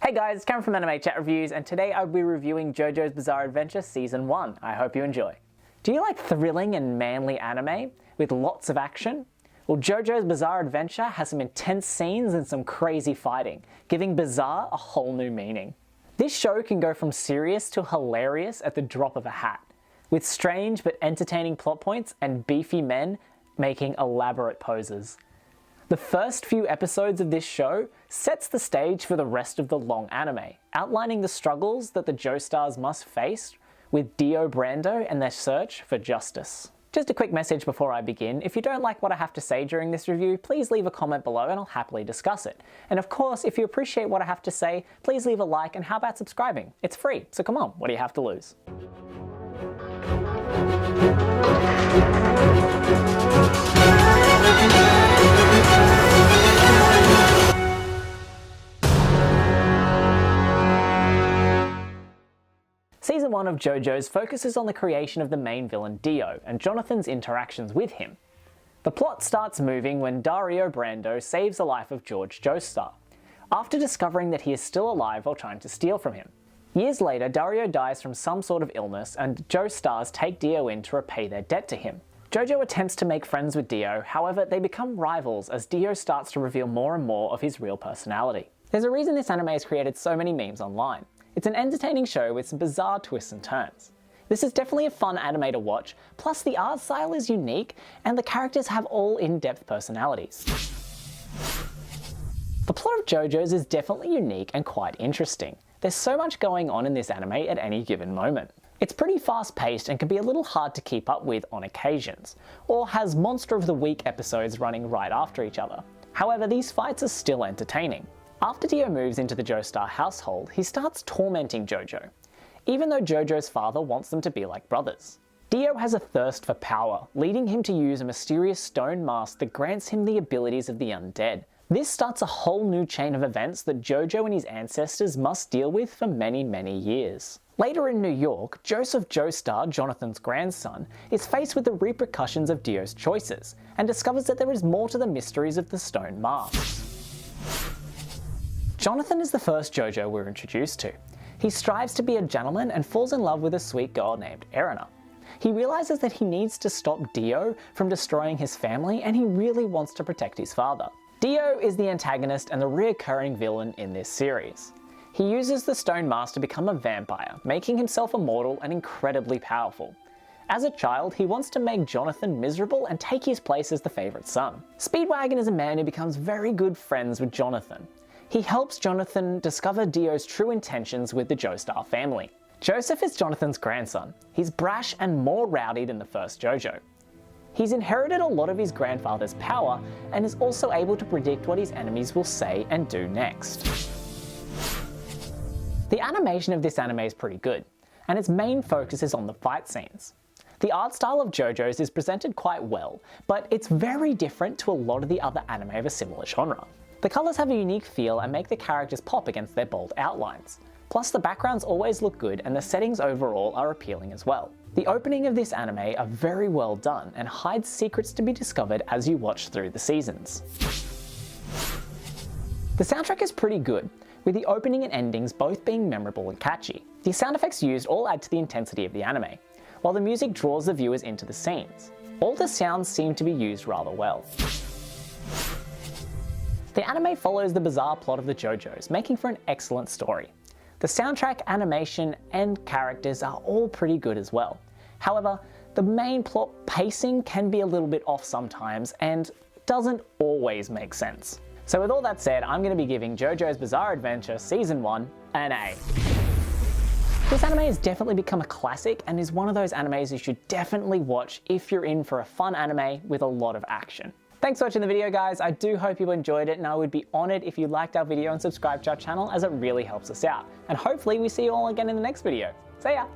Hey guys, it's Cameron from Anime Chat Reviews, and today I'll be reviewing JoJo's Bizarre Adventure Season 1. I hope you enjoy. Do you like thrilling and manly anime with lots of action? Well, JoJo's Bizarre Adventure has some intense scenes and some crazy fighting, giving bizarre a whole new meaning. This show can go from serious to hilarious at the drop of a hat, with strange but entertaining plot points and beefy men making elaborate poses. The first few episodes of this show sets the stage for the rest of the long anime, outlining the struggles that the Joestars must face with Dario Brando and their search for justice. Just a quick message before I begin: if you don't like what I have to say during this review, please leave a comment below and I'll happily discuss it. And of course, if you appreciate what I have to say, please leave a like, and how about subscribing? It's free, so come on, what do you have to lose? Season 1 of JoJo's focuses on the creation of the main villain Dio and Jonathan's interactions with him. The plot starts moving when Dario Brando saves the life of George Joestar, after discovering that he is still alive while trying to steal from him. Years later, Dario dies from some sort of illness and Joestars take Dio in to repay their debt to him. JoJo attempts to make friends with Dio, however they become rivals as Dio starts to reveal more and more of his real personality. There's a reason this anime has created so many memes online. It's an entertaining show with some bizarre twists and turns. This is definitely a fun anime to watch, plus the art style is unique and the characters have all in-depth personalities. The plot of JoJo's is definitely unique and quite interesting. There's so much going on in this anime at any given moment. It's pretty fast-paced and can be a little hard to keep up with on occasions, or has Monster of the Week episodes running right after each other. However, these fights are still entertaining. After Dio moves into the Joestar household, he starts tormenting JoJo, even though JoJo's father wants them to be like brothers. Dio has a thirst for power, leading him to use a mysterious stone mask that grants him the abilities of the undead. This starts a whole new chain of events that JoJo and his ancestors must deal with for many, many years. Later in New York, Joseph Joestar, Jonathan's grandson, is faced with the repercussions of Dio's choices, and discovers that there is more to the mysteries of the stone mask. Jonathan is the first JoJo we're introduced to. He strives to be a gentleman and falls in love with a sweet girl named Erina. He realizes that he needs to stop Dio from destroying his family, and he really wants to protect his father. Dio is the antagonist and the recurring villain in this series. He uses the stone mask to become a vampire, making himself immortal and incredibly powerful. As a child, he wants to make Jonathan miserable and take his place as the favorite son. Speedwagon is a man who becomes very good friends with Jonathan. He helps Jonathan discover Dio's true intentions with the Joestar family. Joseph is Jonathan's grandson. He's brash and more rowdy than the first JoJo. He's inherited a lot of his grandfather's power and is also able to predict what his enemies will say and do next. The animation of this anime is pretty good, and its main focus is on the fight scenes. The art style of JoJo's is presented quite well, but it's very different to a lot of the other anime of a similar genre. The colours have a unique feel and make the characters pop against their bold outlines. Plus the backgrounds always look good and the settings overall are appealing as well. The opening of this anime are very well done and hides secrets to be discovered as you watch through the seasons. The soundtrack is pretty good, with the opening and endings both being memorable and catchy. The sound effects used all add to the intensity of the anime, while the music draws the viewers into the scenes. All the sounds seem to be used rather well. The anime follows the bizarre plot of the JoJo's, making for an excellent story. The soundtrack, animation, and characters are all pretty good as well. However, the main plot pacing can be a little bit off sometimes and doesn't always make sense. So with all that said, I'm going to be giving JoJo's Bizarre Adventure Season 1 an A. This anime has definitely become a classic and is one of those animes you should definitely watch if you're in for a fun anime with a lot of action. Thanks for watching the video guys, I do hope you enjoyed it, and I would be honoured if you liked our video and subscribed to our channel, as it really helps us out. And hopefully we see you all again in the next video. See ya!